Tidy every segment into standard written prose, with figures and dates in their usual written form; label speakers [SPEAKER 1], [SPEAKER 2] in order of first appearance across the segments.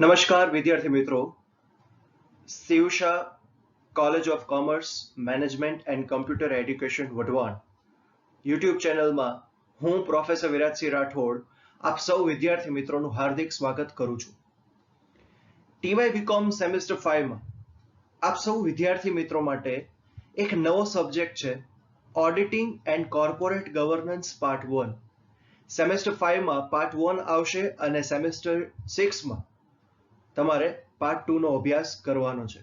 [SPEAKER 1] નમસ્કાર વિદ્યાર્થી મિત્રો. Shivsha college of commerce management and computer education Wadhwan YouTube ચેનલમાં હું પ્રોફેસર વિરાજસિંહ રાઠોડ આપ સૌ વિદ્યાર્થી મિત્રોનું હાર્દિક સ્વાગત કરું છું. ટીવાય બીકોમ સેમેસ્ટર 5માં આપ સૌ વિદ્યાર્થી મિત્રો માટે એક નવો સબ્જેક્ટ છે auditing and corporate governance part 1. Semester 5માં પાર્ટ 1 આવશે અને સેમેસ્ટર 6માં તમારે પાર્ટ 2 નો અભ્યાસ કરવાનો છે.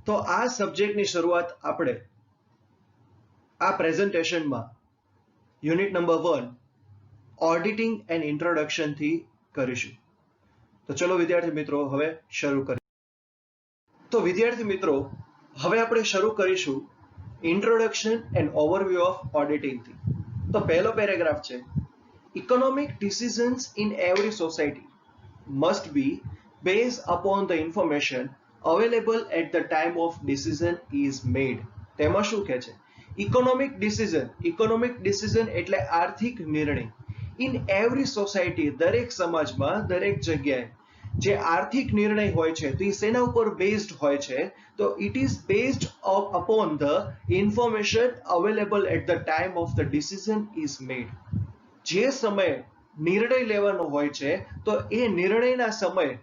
[SPEAKER 1] તો આ સબ્જેક્ટની શરૂઆત આપણે આ પ્રેઝન્ટેશનમાં unit number 1 auditing and introduction થી કરીશું. તો ચલો વિદ્યાર્થી મિત્રો હવે શરૂ કરીએ. તો વિદ્યાર્થી મિત્રો હવે આપણે શરૂ કરીશું introduction and overview of auditing થી. તો પહેલો પેરેગ્રાફ છે economic decisions in every society must be based upon the information available at the time of decision is made. તેમાં શું કહે છે? ઇકોનોમિક ડિસિઝન એટલે આર્થિક નિર્ણય. ઇન એવરી સોસાયટી દરેક સમાજમાં દરેક જગ્યાએ જે આર્થિક નિર્ણય હોય છે તો એ શેના ઉપર બેઝડ હોય છે? તો it is based upon the information available at the time of the decision is made. જે સમયે નિર્ણય લેવાનો હોય છે તો એ નિર્ણયના સમયે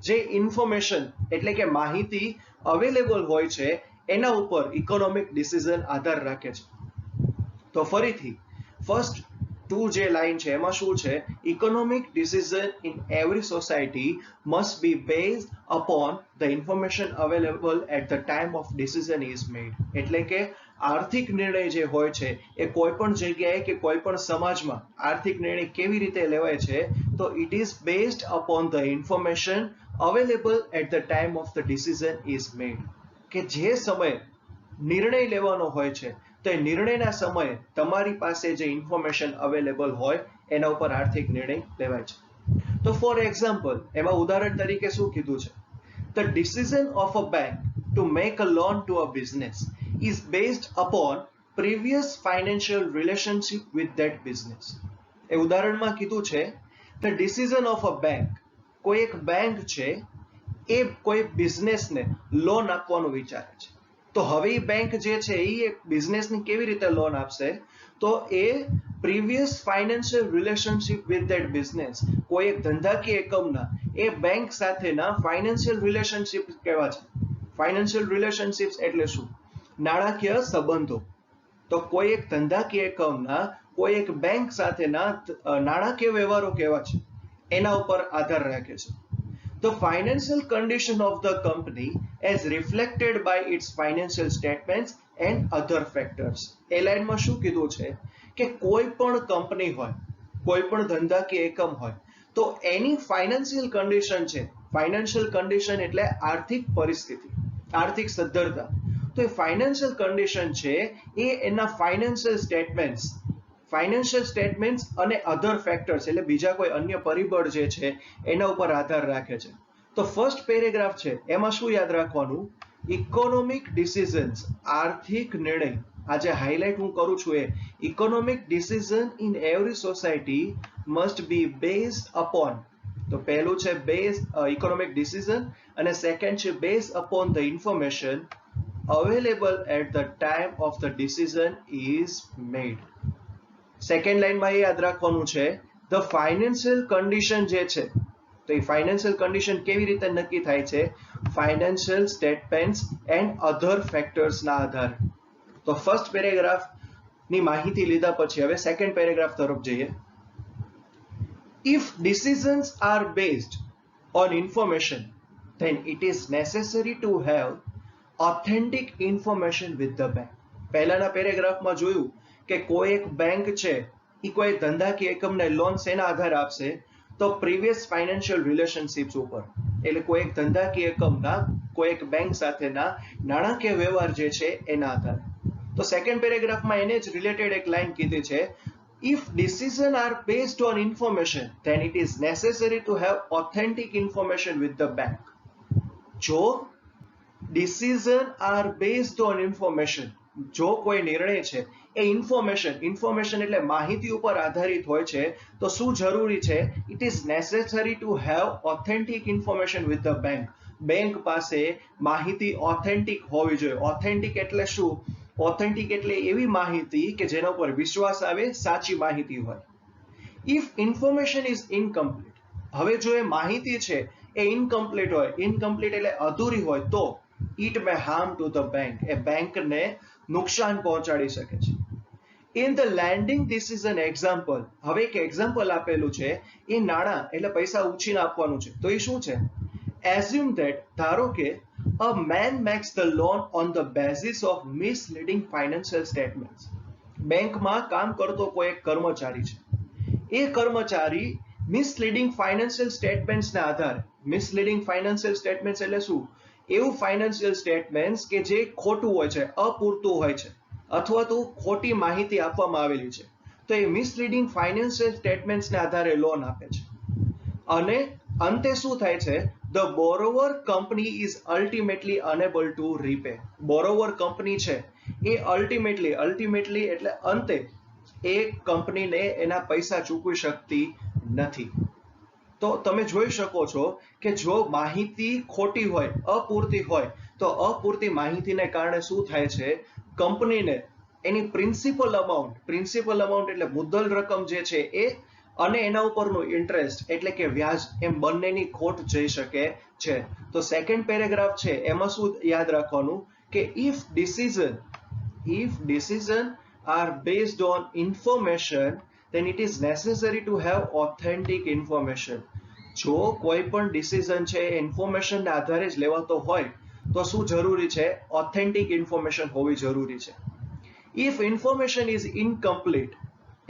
[SPEAKER 1] જે ઇન્ફોર્મેશન એટલે કે માહિતી અવેલેબલ હોય છે એના ઉપર ઇકોનોમિક ડિસિઝન આધાર રાખે છે. તો ફરીથી ફર્સ્ટ 2 જે લાઈન છે એમાં શું છે? Economic decision in every society must be based upon the information available at the time of decision is made. એટલે કે આર્થિક નિર્ણય જે હોય છે એ કોઈ પણ જગ્યાએ કે કોઈ પણ સમાજમાં આર્થિક નિર્ણય કેવી રીતે લેવાય છે? તો it is based upon the information available at the time of the decision is made. કે જે સમયે નિર્ણય લેવાનો હોય છે તો એ નિર્ણયના સમયે તમારી પાસે જે ઇન્ફોર્મેશન અવેલેબલ હોય એના ઉપર આર્થિક નિર્ણય લેવાય છે. તો ફોર એક્ઝામ્પલ એમાં ઉદાહરણ તરીકે શું કીધું છે? The decision of a bank to make a loan to a business is based upon previous financial relationship with that business. એ ઉદાહરણમાં કીધું છે the decision of a bank, કોઈ એક બેંક છે એ કોઈ બિઝનેસને લોન આપવાનું વિચારે છે. તો હવે એ બેંક જે છે એ એક બિઝનેસની કેવી રીતે લોન આપશે? તો એ previous financial relationship with that business, કોઈ એક ધંધાકીય એકમના એ બેંક સાથેના ફાઇનાન્શિયલ રિલેશનશિપ કેવા છે? ફાઇનાન્શિયલ રિલેશનશિપ્સ એટલે શું? નાણાકીય સંબંધો. તો કોઈ એક ધંધાકીય એકમના કોઈ એક બેંક સાથેના નાણાકીય વ્યવહારો કેવા છે એના ઉપર આધાર રાખે છે. The financial condition of the company as reflected by its financial statements and other factors. એ લાઈનમાં શું કીધું છે કે કોઈ પણ કંપની હોય, કોઈ પણ ધંધાકીય એકમ હોય તો એની ફાઇનાન્શિયલ કન્ડિશન છે. ફાઇનાન્શિયલ કન્ડિશન એટલે આર્થિક પરિસ્થિતિ, આર્થિક સદ્ધરતા. તો એ ફાઇનાન્શિયલ કન્ડિશન છે એ એના ફાઇનાન્શિયલ સ્ટેટમેન્ટ્સ અને અધર ફેક્ટર્સ એટલે બીજા કોઈ અન્ય પરિબળ જે છે એના ઉપર આધાર રાખે છે. તો ફર્સ્ટ પેરેગ્રાફ છે એમાં શું યાદ રાખવાનું? ઇકોનોમિક ડિસિઝન્સ, આર્થિક નિર્ણય. આ જે હાઇલાઇટ હું કરું છું એ economic decision in every society must be based upon. તો પહેલું છે બેઝ ઇકોનોમિક ડિસિઝન અને સેકન્ડ છે base upon the information available at the time of the decision is made. Second લાઈનમાં એ યાદ રાખવાનું છે the financial condition જે છે તો એ ફાઇનાન્શિયલ કન્ડિશન કેવી રીતે નક્કી થાય છે? Financial statements and other factors ના આધારે. તો ફર્સ્ટ પેરેગ્રાફ ની માહિતી લીધા પછી હવે સેકન્ડ પેરેગ્રાફ તરફ જઈએ. If decisions are based on information then it is necessary to have authentic information with the bank. પહેલાના પેરેગ્રાફમાં જોયું કે કોઈ એક બેંક છે એ કોઈ ધંધાકીય એકમને લોન શેના આધારે આપશે? તો પ્રીવિયસ ફાઇનાન્શિયલ રિલેશનશિપ્સ ઉપર. એટલે કોઈ એક ધંધાકીય એકમના કોઈ એક બેંક સાથેના નાણાકીય વ્યવહાર જે છે એના આધારે. તો સેકન્ડ પેરેગ્રાફમાં એને જ રિલેટેડ એક લાઈન કીધી છે if decisions are based on information then it is necessary to have authentic information with the bank. જો decisions are based on information, જો કોઈ નિર્ણય છે એ ઇન્ફોર્મેશન એટલે માહિતી ઉપર આધારિત હોય છે, તો શું જરૂરી છે? It is necessary to have authentic information with the bank. Bank પાસે માહિતી ઓથેન્ટિક હોવી જોઈએ. ઓથેન્ટિક એટલે શું? ઓથેન્ટિક એટલે એવી માહિતી કે જેના ઉપર વિશ્વાસ આવે, સાચી માહિતી હોય. ઇફ ઇન્ફોર્મેશન ઇઝ ઇનકમ્પ્લીટ, હવે જો એ માહિતી છે એ ઇનકમ્પ્લીટ હોય, ઇનકમ્પ્લીટ એટલે અધૂરી હોય, તો it may harm to the bank, એ બેંકને નુકસાન પહોંચાડી શકે છે. In the lending decision example, હવે એક એક્ઝામ્પલ આપેલું છે, એ નાણાં એટલે પૈસા ઉછીને આપવાનું છે, તો એ શું છે? એઝ્યુમ ધેટ, ધારો કે a man makes the loan on the basis of misleading financial statements. બેંકમાં કામ કરતો કોઈ એક કર્મચારી છે, એ કર્મચારી મિસલીડિંગ ફાઇનાન્શિયલ સ્ટેટમેન્ટ્સના આધારે, મિસલીડિંગ ફાઇનાન્શિયલ સ્ટેટમેન્ટ્સ એટલે શું? એવું ફાઇનાન્શિયલ સ્ટેટમેન્ટ્સ કે જે ખોટું હોય છે, અપૂરતું હોય છે, અથવા તો ખોટી માહિતી આપવામાં આવેલી છે, તો એ મિસલીડિંગ ફાઇનાન્શિયલ સ્ટેટમેન્ટ્સના આધારે લોન આપે છે. અને અંતે શું થાય છે? The borrower company is ultimately unable to repay. Borrower company છે એ અલ્ટિમેટલી એટલે અંતે એ કંપનીને એના પૈસા ચૂકવી શકતી નથી. તો તમે જોઈ શકો છો કે જો માહિતી ખોટી હોય, અપૂરતી હોય, તો અપૂરતી માહિતીને કારણે શું થાય છે? કંપનીને એની પ્રિન્સિપલ અમાઉન્ટ એટલે મુદ્દલ રકમ જે છે એ, અને એના ઉપરનું ઇન્ટરેસ્ટ એટલે કે વ્યાજ, એમ બંનેની ખોટ જઈ શકે છે. તો સેકન્ડ પેરેગ્રાફ છે એમાં શું યાદ રાખવાનું? કે if decision are based on information, then it is necessary to have authentic information. જો કોઈ પણ ડિસિઝન છે એ ઇન્ફોર્મેશનના આધારે જ લેવાતો હોય, તો શું જરૂરી છે? ઓથેન્ટિક ઇન્ફોર્મેશન હોવી જરૂરી છે. ઇફ ઇન્ફોર્મેશન ઇઝ ઇનકમ્પ્લીટ,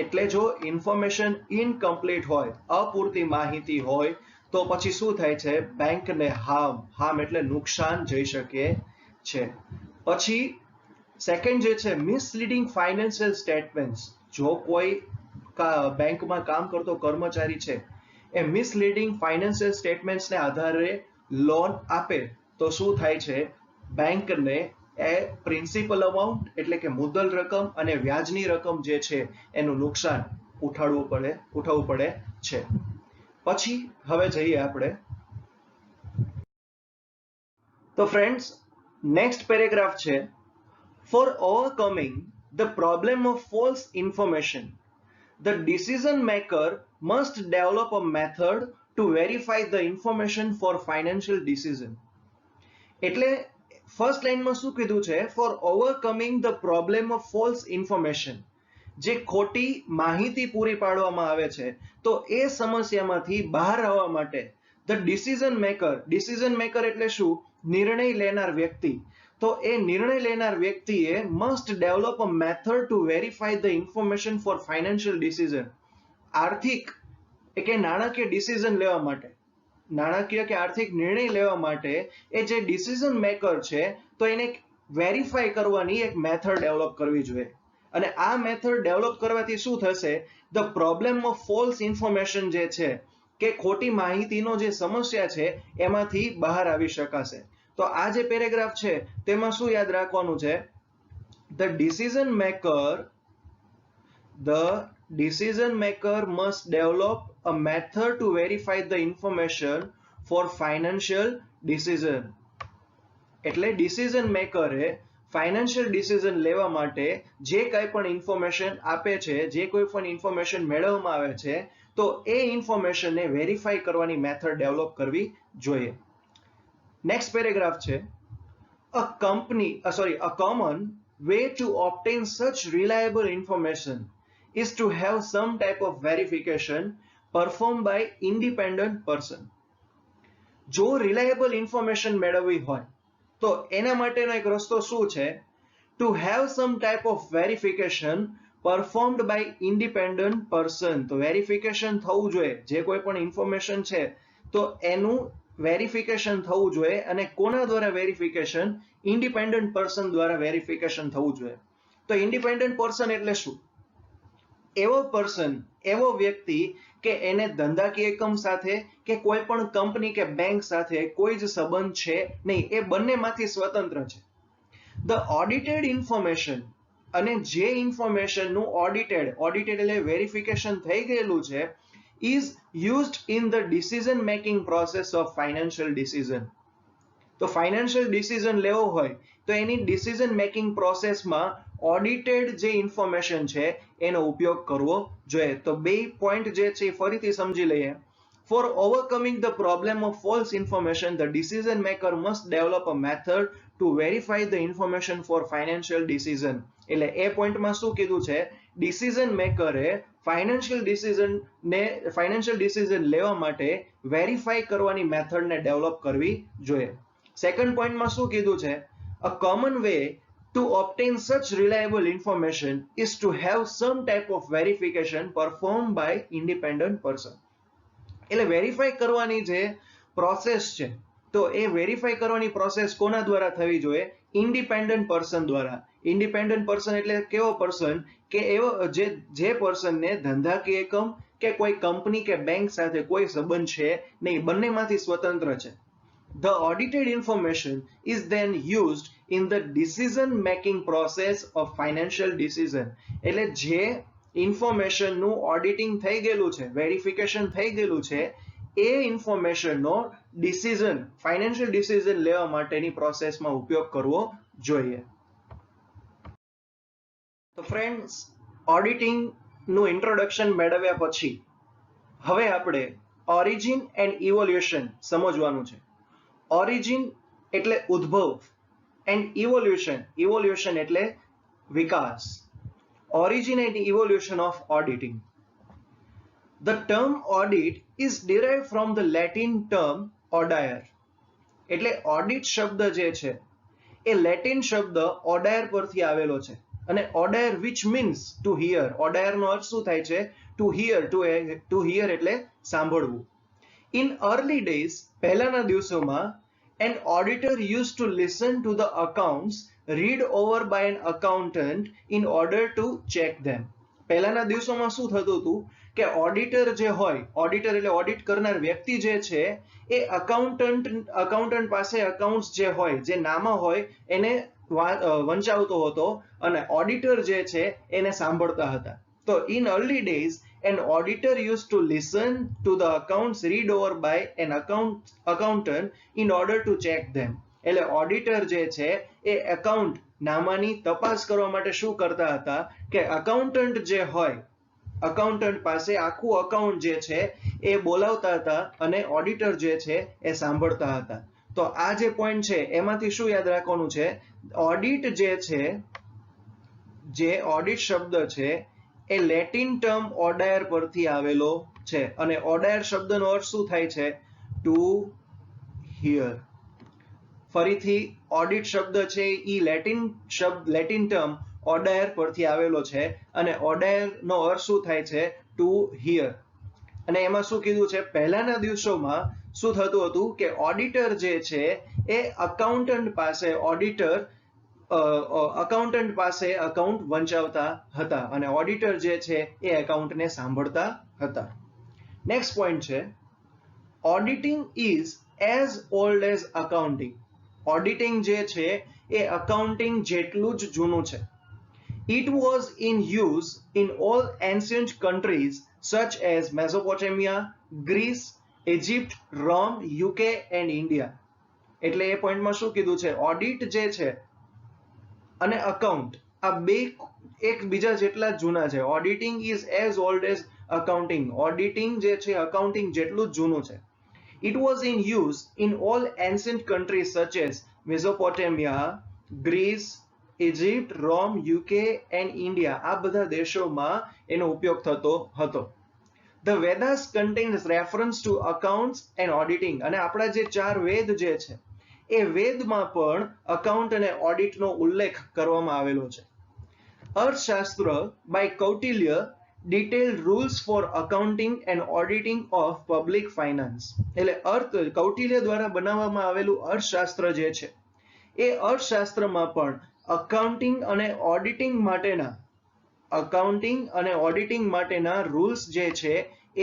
[SPEAKER 1] એટલે જો ઇન્ફોર્મેશન ઇનકમ્પ્લીટ હોય, અપૂરતી માહિતી હોય, તો પછી શું થાય છે? બેંકને હાર્મ એટલે નુકસાન જઈ શકે છે. પછી સેકન્ડ જે છે, મિસલીડિંગ ફાઇનાન્શિયલ સ્ટેટમેન્ટ્સ. જો કોઈ બેંકમાં કામ કરતો કર્મચારી છે એ મિસલીડિંગ ફાઇનાન્શિયલ સ્ટેટમેન્ટ્સને આધારે લોન આપે, તો શું થાય છે? બેંકને એ પ્રિન્સિપલ અમાઉન્ટ એટલે કે મુદ્દલ રકમ અને વ્યાજની રકમ જે છે એનું નુકસાન ઉઠાવવું પડે છે. પછી હવે જઈએ આપણે. તો ફ્રેન્ડ્સ, નેક્સ્ટ પેરેગ્રાફ છે, for overcoming the problem of false information, the decision maker must develop a method to verify the information for financial decision. એટલે ફર્સ્ટ લાઈનમાં શું કીધું છે? For overcoming the problem of false information, જે ખોટી માહિતી પૂરી પાડવામાં આવે છે, તો એ સમસ્યામાંથી બહાર આવવા માટે ધ ડિસિઝન મેકર એટલે શું? નિર્ણય લેનાર વ્યક્તિ. તો એ નિર્ણય લેનાર વ્યક્તિએ must develop a method to verify the information for financial decision. આર્થિક કે નાણાકીય ડિસિઝન લેવા માટે, નાણાકીય કે આર્થિક નિર્ણય લેવા માટે એ જે ડિસિઝન મેકર છે, તો એને વેરીફાઈ કરવાની એક મેથડ ડેવલપ કરવી જોઈએ. અને આ મેથડ ડેવલપ કરવાથી શું થશે? The problem of false information જે છે, કે ખોટી માહિતીનો જે સમસ્યા છે, એમાંથી બહાર આવી શકાશે. તો આ જે પેરેગ્રાફ છે તેમાં શું યાદ રાખવાનું છે? The decision maker must develop a method to verify the information for financial decision. એટલે ડિસિઝન મેકરે ફાઇનાન્શિયલ ડિસિઝન લેવા માટે જે કંઈ પણ ઇન્ફોર્મેશન આપે છે, જે કોઈ પણ ઇન્ફોર્મેશન મેળવવામાં આવે છે, તો એ ઇન્ફોર્મેશનને વેરીફાઈ કરવાની મેથડ ડેવલપ કરવી જોઈએ. નેક્સ્ટ પેરેગ્રાફ છે, a common way to obtain such reliable information is to have some type of verification performed by independent person. જો રિલાયબલ ઇન્ફોર્મેશન મેળવવી હોય, તો એના માટેનો એક રસ્તો શું છે? To have some type of verification performed by independent person. તો વેરિફિકેશન થવું જોઈએ, જે કોઈ પણ ઇન્ફોર્મેશન છે તો એનું વેરિફિકેશન થવું જોઈએ. અને કોના દ્વારા વેરિફિકેશન? ઇન્ડિપેન્ડન્ટ પર્સન દ્વારા વેરિફિકેશન થવું જોઈએ. તો ઇન્ડિપેન્ડન્ટ પર્સન એટલે શું? એવો વ્યક્તિ કે એને ધંધાકીય એકમ સાથે કે કોઈ પણ કંપની કે બેંક સાથે કોઈ જ સંબંધ છે નહીં, એ બંનેમાંથી સ્વતંત્ર છે. ધ ઓડિટેડ ઇન્ફોર્મેશન અને જે ઇન્ફોર્મેશનનું ઓડિટેડ એટલે વેરિફિકેશન થઈ ગયેલું છે is used in the decision making process of financial decision. તો ફાઇનાન્શિયલ ડિસિઝન લેવો હોય તો એની ડિસિઝન મેકિંગ પ્રોસેસમાં ઓડિટેડ જે ઇન્ફોર્મેશન છે એનો ઉપયોગ કરવો જોઈએ. તો બે પોઈન્ટ જે છે ફરીથી સમજી લઈએ. For overcoming the problem of false information, the decision maker must develop a method to verify the information for financial decision. એટલે એ પોઈન્ટમાં શું કીધું છે, ડિસિઝન મેકરે ફાઇનાન્શિયલ ડિસિઝન લેવા માટે વેરીફાઈ કરવાની મેથડને ડેવલપ કરવી જોઈએ. સેકન્ડ પોઈન્ટમાં શું કીધું છે, a common way to obtain such reliable information is to have some type of verification performed by independent person. એટલે વેરીફાઈ કરવાની જે પ્રોસેસ છે તો એ વેરીફાઈ કરવાની પ્રોસેસ કોના દ્વારા થવી જોઈએ, ઇન્ડિપેન્ડન્ટ પર્સન દ્વારા. ઇન્ડિપેન્ડન્ટ પર્સન એટલે કેવો પર્સન કે એવો જે પર્સનને ધંધાકીય એકમ કે કોઈ કંપની કે બેંક સાથે કોઈ સંબંધ છે નહીં, બંનેમાંથી સ્વતંત્ર છે. The audited information is then used in the decision making process of financial decision. એટલે જે ઇન્ફોર્મેશનનું ઓડિટિંગ થઈ ગયેલું છે, વેરિફિકેશન થઈ ગયેલું છે, એ ઇન્ફોર્મેશનનો ફાઇનાન્શિયલ ડિસિઝન લેવા માટેની પ્રોસેસમાં ઉપયોગ કરવો જોઈએ. તો ફ્રેન્ડ્સ, ઓડિટિંગનું ઇન્ટ્રોડક્શન મેળવ્યા પછી હવે આપણે ઓરિજિન એન્ડ ઇવોલ્યુશન સમજવાનું છે. ઓરિજિન એટલે ઉદ્ભવ એન્ડ ઇવોલ્યુશન એટલે વિકાસ. Origin and evolution of auditing. The term audit is derived from the Latin term audire. એટલે ઓડિટ શબ્દ જે છે એ લેટિન શબ્દ ઓડાયર પરથી આવેલો છે. અને ઓડાયર which means to hear. ઓડાયરનો અર્થ શું થાય છે, to hear એટલે સાંભળવું. In early days, પહેલાના દિવસોમાં, an auditor used to listen to the accounts read over by an accountant in order to check them. પહેલાના દિવસોમાં શું થતું હતું કે ઓડિટર જે હોય, ઓડિટર એટલે ઓડિટ કરનાર વ્યક્તિ જે છે એ અકાઉન્ટન્ટ પાસે અકાઉન્ટ્સ જે હોય, જે નામા હોય એને વંચાવતો હતો અને ઓડિટર જે છે એને સાંભળતા હતા. તો in early days, an auditor used to listen to the accounts read over by an accountant in order to check them. એટલે ઓડિટર જે છે એ એકાઉન્ટ નામાની તપાસ કરવા માટે શું કરતા હતા કે અકાઉન્ટન્ટ જે હોય, અકાઉન્ટન્ટ પાસે આખું અકાઉન્ટ જે છે એ બોલાવતા હતા અને ઓડિટર જે છે એ સાંભળતા હતા. તો આ જે પોઈન્ટ છે એમાંથી શું યાદ રાખવાનું છે, ઓડિટ જે છે, જે ઓડિટ શબ્દ છે એ લેટિન ટર્મ ઓડાયર પરથી આવેલો છે. અને ઓડાયર શબ્દનો અર્થ શું થાય છે, ટુ હિયર. ફરીથી ઓડિટ શબ્દ છે એ લેટિન ટર્મ ઓડાયર પરથી આવેલો છે અને ઓડાયરનો અર્થ શું થાય છે, ટુ હિયર. અને એમાં શું કીધું છે, પહેલાના દિવસોમાં શું થતું હતું કે ઓડિટર જે છે એ અકાઉન્ટન્ટ પાસે અકાઉન્ટ વંચાવતા હતા અને ઓડિટર જે છે એ અકાઉન્ટને સાંભળતા હતા. નેક્સ્ટ પોઈન્ટ છે, auditing is as old as accounting. Auditing જે છે એ અકાઉન્ટિંગ જેટલું જ જૂનું છે. It was in use in all ancient countries such as Mesopotamia, Greece, Egypt, Rome, UK and India. એટલે એ પોઈન્ટમાં શું કીધું છે, ઓડિટ જે છે અને અકાઉન્ટ આ બે એકબીજા જેટલા જ જૂના છે. Auditing is as old as accounting. Auditing જે છે અકાઉન્ટિંગ જેટલું જ જૂનું છે. It was in use in all ancient countries such as Mesopotamia, Greece, Egypt, Rome, UK and India. આ બધા દેશોમાં એનો ઉપયોગ થતો હતો. The Vedas contains reference to accounts and auditing. અને આપણા જે 4 વેદ જે છે એ વેદમાં પણ અકાઉન્ટ અને ઓડિટનો ઉલ્લેખ કરવામાં આવેલો છે. અર્થશાસ્ત્ર by Kautilya detailed rules for accounting and auditing of public finance. એટલે કૌટિલ્ય દ્વારા બનાવવામાં આવેલું અર્થશાસ્ત્ર જે છે એ અર્થશાસ્ત્રમાં પણ અકાઉન્ટિંગ અને ઓડિટિંગ માટેના રૂલ્સ જે છે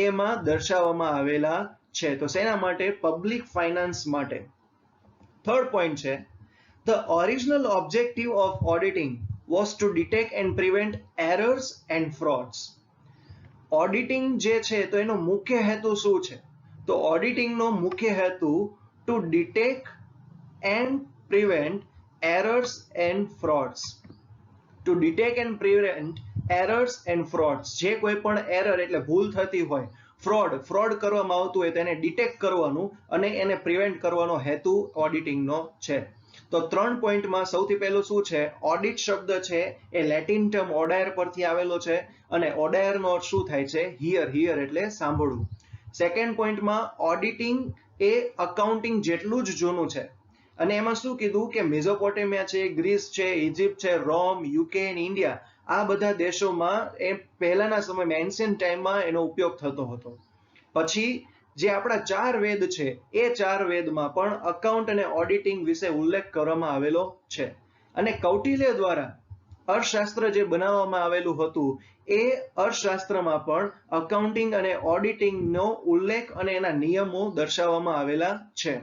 [SPEAKER 1] એમાં દર્શાવવામાં આવેલા છે. તો શેના માટે, પબ્લિક ફાઇનાન્સ માટે. થર્ડ પોઈન્ટ છે, the original objective of auditing was to detect and prevent errors and frauds. Auditing જે છે તો એનો મુખ્ય હેતુ શું છે? તો ઓડિટિંગનો મુખ્ય હેતુ to detect and prevent errors and frauds. To detect and prevent errors and frauds. જે કોઈ પણ એરર એટલે ભૂલ થતી હોય, ફ્રોડ કરવામાં આવતું હોય તેને ડિટેક્ટ કરવાનું અને એને પ્રિવેન્ટ કરવાનો હેતુ ઓડિટિંગનો છે. તો 3 પોઈન્ટમાં સૌથી પહેલું શું છે? ઓડિટ શબ્દ છે એ લેટિન ટર્મ ઓડાયર પરથી આવેલો છે અને ઓડાયરનો અર્થ શું થાય છે? હિયર એટલે સાંભળવું. સેકન્ડ પોઈન્ટમાં ઓડિટિંગ એ અકાઉન્ટિંગ જેટલું જ જૂનું છે અને એમાં શું કીધું કે મેસોપોટેમિયા છે, ગ્રીસ છે, ઇજિપ્ત છે, રોમ, યુકે અને ઇન્ડિયા આ બધા દેશોમાં એ પહેલાના સમયમાં એન્શિયન્ટ ટાઈમમાં એનો ઉપયોગ થતો હતો. પછી જે આપણા 4 વેદ છે એ 4 વેદમાં પણ અકાઉન્ટ અને ઓડિટિંગ વિશે ઉલ્લેખ કરવામાં આવેલો છે. અને કૌટિલ્ય દ્વારા અર્થશાસ્ત્ર જે બનાવવામાં આવેલું હતું એ અર્થશાસ્ત્રમાં પણ અકાઉન્ટિંગ અને ઓડિટિંગનો ઉલ્લેખ અને એના નિયમો દર્શાવવામાં આવેલા છે.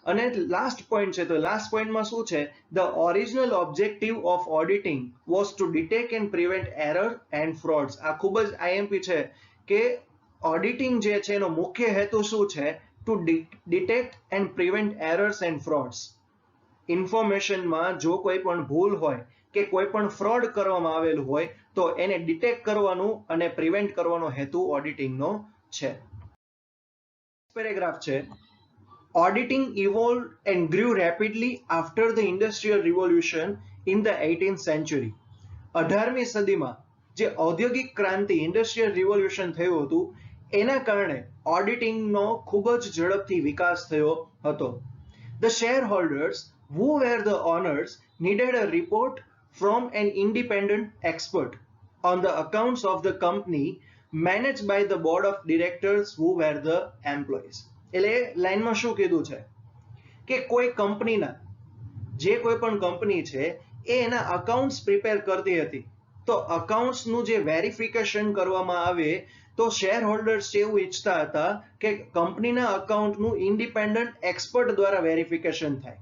[SPEAKER 1] અને લાસ્ટ પોઈન્ટ છે, તો લાસ્ટ પોઈન્ટમાં શું છે? The original objective of auditing was to detect and prevent error and frauds. આ ખૂબ જ આઈએમપી છે કે ઓડિટિંગ જે છે એનો મુખ્ય હેતુ શું છે? To detect and prevent errors and frauds. ઇન્ફોર્મેશનમાં જો કોઈ પણ ભૂલ હોય કે કોઈ પણ ફ્રોડ કરવામાં આવેલું હોય તો એને ડિટેક્ટ કરવાનું અને પ્રિવેન્ટ કરવાનો હેતુ ઓડિટિંગનો છે. પેરેગ્રાફ છે, auditing evolved and grew rapidly after the industrial revolution in the 18th century. 18મી સદીમાં જે ઔદ્યોગિક ક્રાંતિ ઇન્ડસ્ટ્રીયલ રિવોલ્યુશન થયું હતું એના કારણે ઓડિટિંગનો ખૂબ જ ઝડપથી વિકાસ થયો હતો. The shareholders who were the owners needed a report from an independent expert on the accounts of the company managed by the board of directors who were the employees. એટલે લાઈનમાં શું કીધું છે કે કોઈ કંપનીના જે કોઈ પણ કંપની છે એ એના અકાઉન્ટ્સ પ્રિપેર કરતી હતી તો અકાઉન્ટ્સનું જે વેરિફિકેશન કરવામાં આવે તો શેર હોલ્ડર્સ એવું ઈચ્છતા હતા કે કંપનીના અકાઉન્ટનું ઇન્ડિપેન્ડન્ટ એક્સપર્ટ દ્વારા વેરિફિકેશન થાય.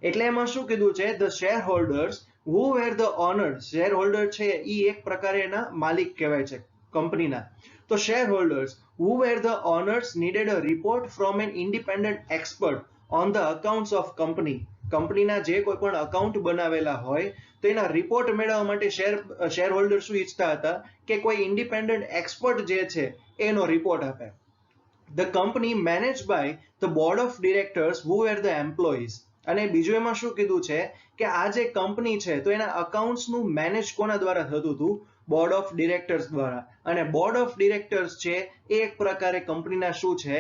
[SPEAKER 1] એટલે એમાં શું કીધું છે? The share holders who were the owners. Share holder છે એ એક પ્રકારે એના માલિક કહેવાય છે કંપનીના. તો shareholders who were the owners needed a report from an independent expert on the accounts of company. કંપનીના જે કોઈ પણ અકાઉન્ટ બનાવેલા હોય તો એના રિપોર્ટ મેળવવા માટે શેર હોલ્ડર શું ઈચ્છતા હતા કે કોઈ ઇન્ડિપેન્ડન્ટ એક્સપર્ટ જે છે એનો રિપોર્ટ આપે. The company managed by the board of directors who were the employees. અને બીજું એમાં શું કીધું છે કે આ જે કંપની છે તો એના અકાઉન્ટ્સનું મેનેજ કોના દ્વારા થતું હતું? બોર્ડ ઓફ ડિરેક્ટર્સ દ્વારા. અને બોર્ડ ઓફ ડિરેક્ટર્સ છે એ એક પ્રકારે કંપનીના શું છે?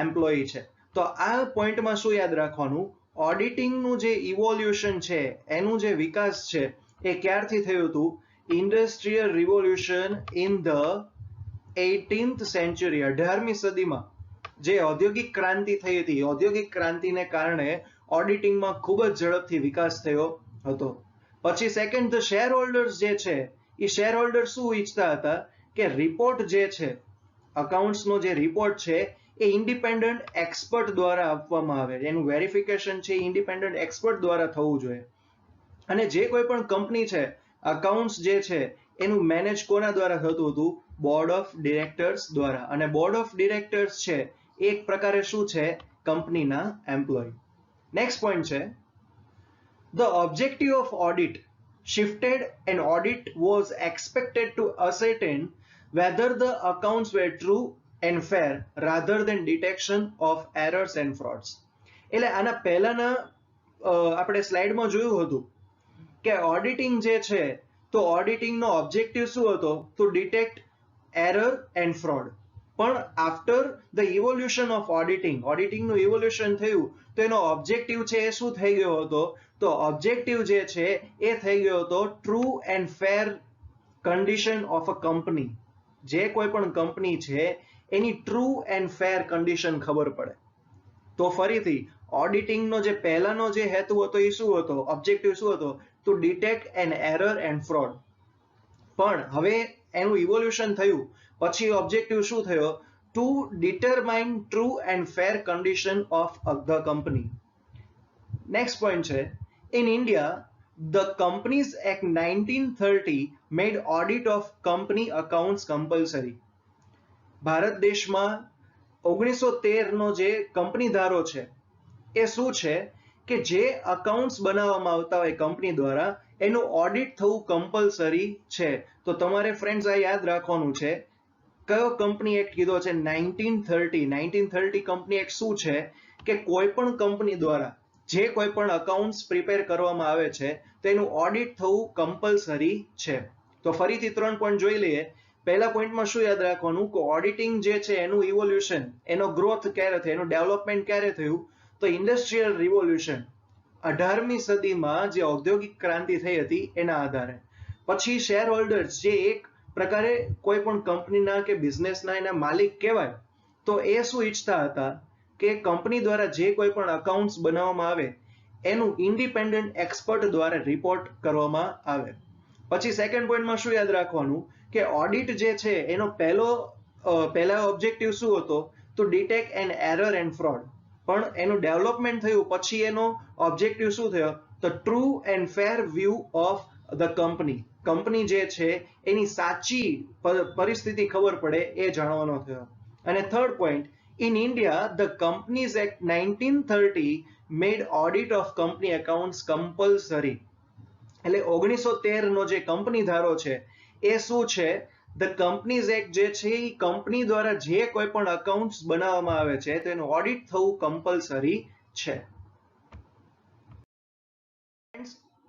[SPEAKER 1] એમ્પ્લોયી છે. તો આ પોઈન્ટમાં શું યાદ રાખવાનું? ઓડિટિંગનું જે ઇવોલ્યુશન છે એનું જે વિકાસ છે એ ક્યારથી થયું હતું? Industrial revolution in the 18th century. 18મી સદીમાં જે ઔદ્યોગિક ક્રાંતિ થઈ હતી, ઔદ્યોગિક ક્રાંતિને કારણે ઓડિટિંગમાં ખૂબ જ ઝડપથી વિકાસ થયો હતો. પછી સેકન્ડ, ધ શેર હોલ્ડર્સ જે છે એ શેર હોલ્ડર શું ઈચ્છતા હતા કે રિપોર્ટ જે છે અકાઉન્ટ્સનો જે રિપોર્ટ છે એ ઇન્ડિપેન્ડન્ટ એક્સપર્ટ દ્વારા આપવામાં આવે. એનું વેરિફિકેશન છે ઇન્ડિપેન્ડન્ટ એક્સપર્ટ દ્વારા થવું જોઈએ. અને જે કોઈ પણ કંપની છે અકાઉન્ટ્સ જે છે એનું મેનેજ કોના દ્વારા થતું હતું? બોર્ડ ઓફ ડિરેક્ટર્સ દ્વારા. અને બોર્ડ ઓફ ડિરેક્ટર્સ છે એક પ્રકારે શું છે? કંપનીના એમ્પ્લોય. નેક્સ્ટ પોઈન્ટ છે, the objective of audit shifted and audit was expected to ascertain whether the accounts were true and fair rather than detection of errors and frauds. એટલે આના પહેલાના આપણે સ્લાઇડમાં જોયું હતું કે ઓડિટિંગ જે છે તો ઓડિટિંગનો ઓબ્જેક્ટિવ શું હતો? To detect error and fraud. પણ આફ્ટર ધ ઇવોલ્યુશન ઓફ ઓડિટિંગનું ઇવોલ્યુશન થયું તો એનો ઓબ્જેક્ટિવ છે એ શું થઈ ગયો હતો? તો ઓબ્જેક્ટિવ જે છે એ થઈ ગયો હતો true and fair condition of a company. જે કોઈ પણ કંપની છે એની ટ્રુ એન્ડ ફેર કન્ડિશન ખબર પડે. તો ફરીથી ઓડિટિંગનો જે પહેલાનો જે હેતુ હતો એ શું હતો? ઓબ્જેક્ટિવ શું હતો? To detect an error and fraud. પણ હવે એનું ઇવોલ્યુશન થયું પછી ઓબ્જેક્ટિવ શું થયો? To determine true and fair condition of the company. Next point છે, in India, The Companies Act 1930 made audit of company accounts compulsory. Bharat દેશમાં 1913 નો જે કંપની ધારો છે એ શું છે કે જે અકાઉન્ટ્સ બનાવવામાં આવતા હોય કંપની દ્વારા એનું ઓડિટ થવું કમ્પલસરી છે. તો તમારે ફ્રેન્ડ્સ આ યાદ રાખવાનું છે. કયો કંપની એક્ટ કીધો છે? 1930 કંપની એક્ટ શું છે કે કોઈ પણ કંપની દ્વારા જે કોઈ પણ અકાઉન્ટ્સ પ્રિપેર કરવામાં આવે છે તેનું ઓડિટ થવું કમ્પલસરી છે. તો ફરીથી 3 પોઈન્ટ જોઈ લઈએ. પહેલા પોઈન્ટમાં શું યાદ રાખવાનું કે ઓડિટિંગ જે છે એનું ઇવોલ્યુશન, એનો ગ્રોથ ક્યારે થયો, એનું ડેવલપમેન્ટ ક્યારે થયું? તો ઇન્ડસ્ટ્રીયલ રિવોલ્યુશન 18મી સદીમાં જે ઔદ્યોગિક ક્રાંતિ થઈ હતી એના આધારે. પછી શેર હોલ્ડર્સ જે એક પ્રકારે કોઈ પણ કંપનીના કે બિઝનેસના એના માલિક કહેવાય, તો એ શું ઈચ્છતા હતા કે કંપની દ્વારા જે કોઈ પણ અકાઉન્ટ્સ બનાવવામાં આવે એનું ઇન્ડિપેન્ડન્ટ એક્સપર્ટ દ્વારા રિપોર્ટ કરવામાં આવે. પછી સેકન્ડ પોઈન્ટમાં શું યાદ રાખવાનું કે ઓડિટ જે છે એનો પહેલા ઓબ્જેક્ટિવ શું હતો? તો detect and error and fraud. પણ એનું ડેવલપમેન્ટ થયું પછી એનો ઓબ્જેક્ટિવ શું થયો? તો true and fair view of the company. Company જે છે એની સાચી પરિસ્થિતિ ખબર પડે એ જાણવાનો થયો. અને third point, in India the companies act 1930 made audit of company accounts compulsory. એટલે 1913 નો જે કંપની ધારો છે એ શું છે? ધ કંપનીઝ એક્ટ જે છે એ કંપની દ્વારા જે કોઈ પણ અકાઉન્ટ્સ બનાવવામાં આવે છે તેનું ઓડિટ થવું કમ્પલસરી છે.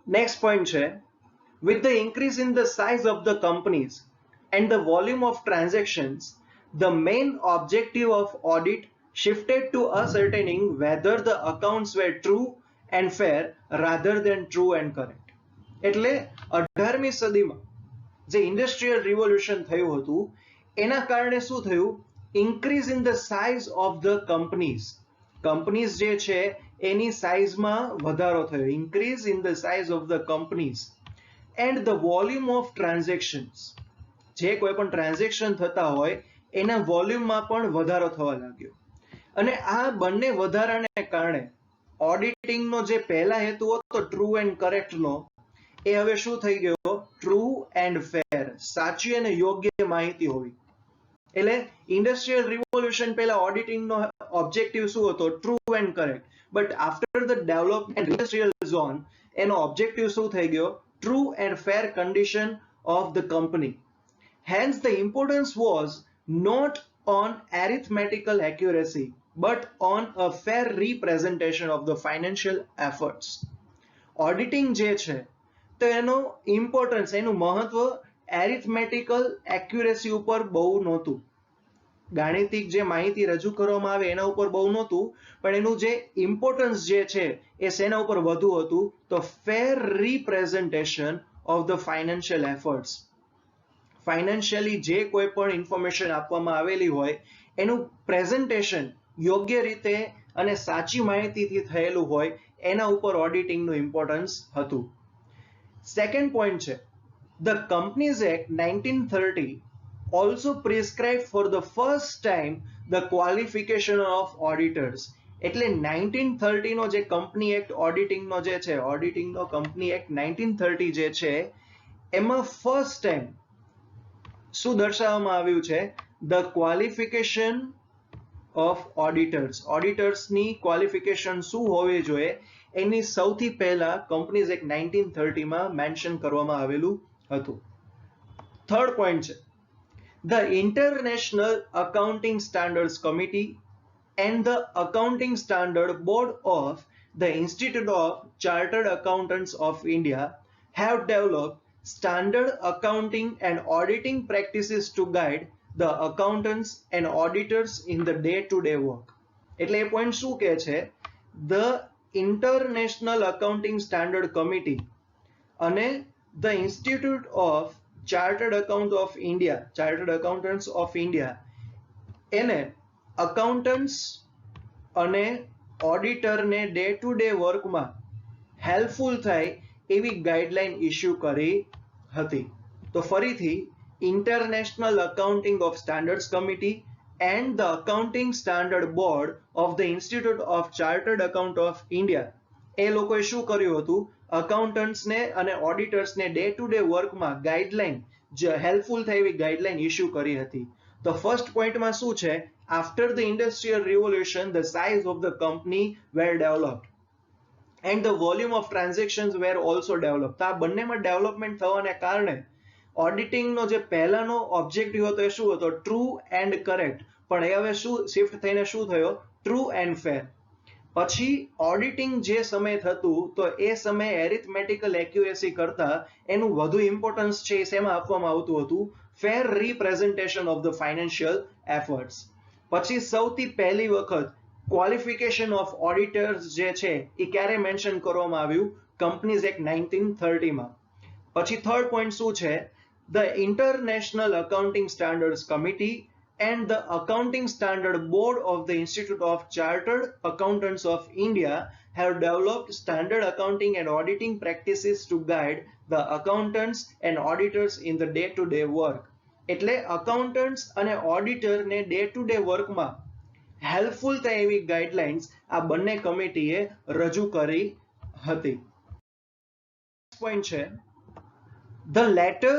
[SPEAKER 1] નેક્સ્ટ પોઈન્ટ છે, with the increase in the size of the companies and the volume of transactions, the main objective of audit shifted to ascertaining whether the accounts were true and fair rather than true and correct. એટલે 18મી સદીમાં જે industrial revolution થયું હતું એના કારણે શું થયું? Increase in the size of the companies જે છે એની સાઇઝમાં વધારો થયો. Increase in the size of the companies and the volume of transactions. જે કોઈ પણ ટ્રાન્ઝેક્શન થતા હોય એના વોલ્યુમમાં પણ વધારો થવા લાગ્યો. અને આ બંને વધારાને કારણે ઓડિટિંગનો જે પહેલા હેતુ હતો ટ્રુ એન્ડ કરેક્ટનો, એ હવે શું થઈ ગયો? ટ્રુ એન્ડ ફેર, સાચી અને યોગ્ય માહિતી હોવી. એટલે ઇન્ડસ્ટ્રીયલ રિવોલ્યુશન પહેલા ઓડિટિંગનો ઓબ્જેક્ટિવ શું હતો? True and correct. But after the development industrial zone એનો ઓબ્જેક્ટિવ શું થઈ ગયો? True and fair condition of the company. Hence, the importance was not on arithmetical accuracy, but on a fair representation of the financial efforts. Auditing જે છે તો એનો importance, એનું મહત્વ એરિથમેટિકલ એક્યુરેસી ઉપર બહુ નહોતું. ગાણિતિક જે માહિતી રજૂ કરવામાં આવે એના ઉપર બહુ નહોતું, પણ એનું જે ઇમ્પોર્ટન્સ જે છે એ શેના ઉપર વધુ હતું? તો fair representation of the financial efforts. Financially જે કોઈ પણ ઇન્ફોર્મેશન આપવામાં આવેલી હોય એનું પ્રેઝન્ટેશન યોગ્ય રીતે અને સાચી માહિતીથી થયેલું હોય એના ઉપર ઓડિટિંગનું ઇમ્પોર્ટન્સ હતું. સેકન્ડ પોઈન્ટ છે, the companies act 1930 also prescribed for the first time the qualification of auditors. એટલે 1930 નો જે કંપની એક્ટ ઓડિટિંગનો જે છે, ઓડિટિંગનો કંપની એક્ટ 1930 જે છે એમાં ફર્સ્ટ ટાઈમ શું દર્શાવવામાં આવ્યું છે? The qualification of auditors. ઓડિટર્સની ક્વોલિફિકેશન શું હોવી જોઈએ એની સૌથી પહેલા કંપનીઝ એક્ટ 1930 માં મેન્શન કરવામાં આવેલું હતું. થર્ડ પોઈન્ટ છે, the International Accounting Standards Committee and the Accounting Standard Board of the Institute of Chartered Accountants of India have developed standard accounting and auditing practices to guide the accountants and auditors in the day-to-day work. એટલે એ point શું કહે છે? The International Accounting Standard Committee અને the Institute of chartered accountants of India એને accountants અને ઓડિટરને day to day વર્કમાં helpful થાય એવી ગાઈડલાઈન ઇસ્યુ કરી હતી. તો ફરીથી international accounting of standards committee and the accounting standard board of the institute of chartered account of India એ લોકોએ શું કર્યું હતું, અકાઉન્ટન્ટ્સને અને ઓડિટર્સને ડે ટુ ડે વર્કમાં ગાઈડલાઈન, જે હેલ્પફુલ થાય એવી ગાઈડલાઈન ઇસ્યુ કરી હતી. તો ફર્સ્ટ પોઈન્ટમાં શું છે, after the industrial revolution the size of the company were developed and the volume of transactions were also develop. તો આ બંનેમાં ડેવલપમેન્ટ થવાને કારણે ઓડિટિંગનો જે પહેલાનો ઓબ્જેક્ટિવ હતો એ શું હતો, ટ્રુ એન્ડ કરેક્ટ, પણ એ હવે શું શિફ્ટ થઈને શું થયો, ટ્રુ એન્ડ ફેર. પછી ઓડિટિંગ જે સમય થતું તો એ સમયે એરિથમેટિકલ એક્યુરેસી કરતા એનું વધુ ઇમ્પોર્ટન્સ છે એ શેમાં આપવામાં આવતું હતું, fair representation of the financial efforts. પછી સૌથી પહેલી વખત ક્વોલિફિકેશન ઓફ ઓડિટર્સ જે છે એ ક્યારે મેન્શન કરવામાં આવ્યું, કંપનીઝ એક્ટ 1930 માં. પછી થર્ડ પોઈન્ટ શું છે, the international accounting standards committee and the Accounting Standard Board of the Institute of Chartered Accountants of India have developed standard accounting and auditing practices to guide the accountants and auditors in the day-to-day work. એટલે accountants અને auditor ને day-to-day વર્કમાં helpful થાય એવી guidelines આ બંને કમિટીએ રજૂ કરી હતી. પોઈન્ટ છે, the latter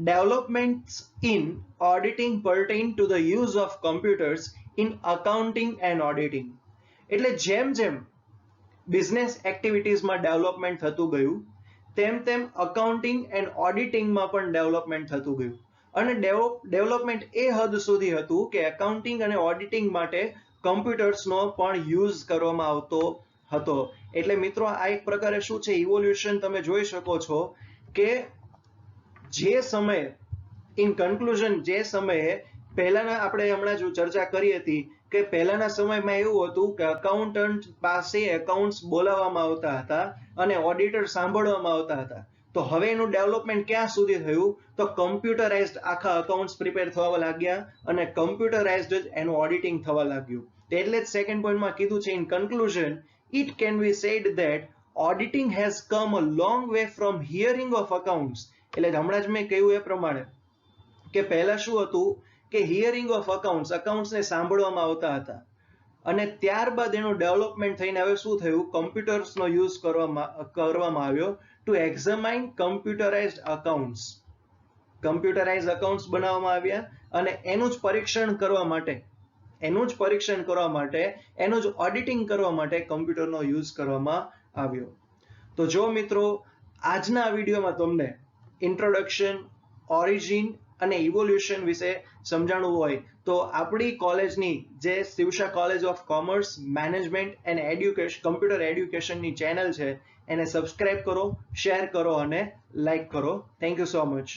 [SPEAKER 1] developments in auditing pertain to the use of computers in accounting and auditing. એટલે જેમ જેમ બિઝનેસ એક્ટિવિટીઝમાં ડેવલપમેન્ટ થતું ગયું તેમ તેમ અકાઉન્ટિંગ એન્ડ ઓડિટિંગમાં પણ ડેવલપમેન્ટ થતું ગયું. અને ડેવલપમેન્ટ એ હદ સુધી હતું કે એકાઉન્ટિંગ અને ઓડિટિંગ માટે કમ્પ્યુટર્સનો પણ યુઝ કરવામાં આવતો હતો. એટલે મિત્રો આ એક પ્રકારે શું છે, ઇવોલ્યુશન તમે જોઈ શકો છો કે જે સમયે ઇન કન્ક્લુઝન જે સમયે પહેલાના આપણે હમણાં જો ચર્ચા કરી હતી કે પહેલાના સમયમાં એવું હતું કે અકાઉન્ટન્ટ પાસે એકાઉન્ટ્સ બોલાવવામાં આવતા હતા અને ઓડિટર સાંભળવામાં આવતા હતા. તો હવે એનું ડેવલપમેન્ટ ક્યાં સુધી થયું, તો કમ્પ્યુટરાઇઝડ આખા અકાઉન્ટ્સ પ્રિપેર થવા લાગ્યા અને કમ્પ્યુટરાઇઝડ જ એનું ઓડિટિંગ થવા લાગ્યું. એટલે જ સેકન્ડ પોઈન્ટમાં કીધું છે, in conclusion it can be said that auditing has come a long way from hearing of accounts. એટલે હમણાં જ મેં કહ્યું એ પ્રમાણે કે પહેલા શું હતું કે હિયરિંગ ઓફ અકાઉન્ટ્સને સાંભળવામાં આવતા હતા અને ત્યારબાદ એનું ડેવલપમેન્ટ થઈને હવે શું થયું, કમ્પ્યુટર્સનો યુઝ કરવામાં આવ્યો to examine computerised accounts. Computerised accounts બનાવવામાં આવ્યા અને એનું જ પરીક્ષણ કરવા માટે એનું જ ઓડિટિંગ કરવા માટે કમ્પ્યુટરનો યુઝ કરવામાં આવ્યો. તો જો મિત્રો આજના વિડીયોમાં તમને ઇન્ટ્રોડક્શન, ઓરિજિન અને ઇવોલ્યુશન વિશે સમજાણવું હોય તો આપણી કોલેજની જે Shivsha college of commerce management and education computer એડ્યુકેશનની ચેનલ છે એને સબસ્ક્રાઇબ કરો, શેર કરો અને લાઈક કરો. Thank you so much.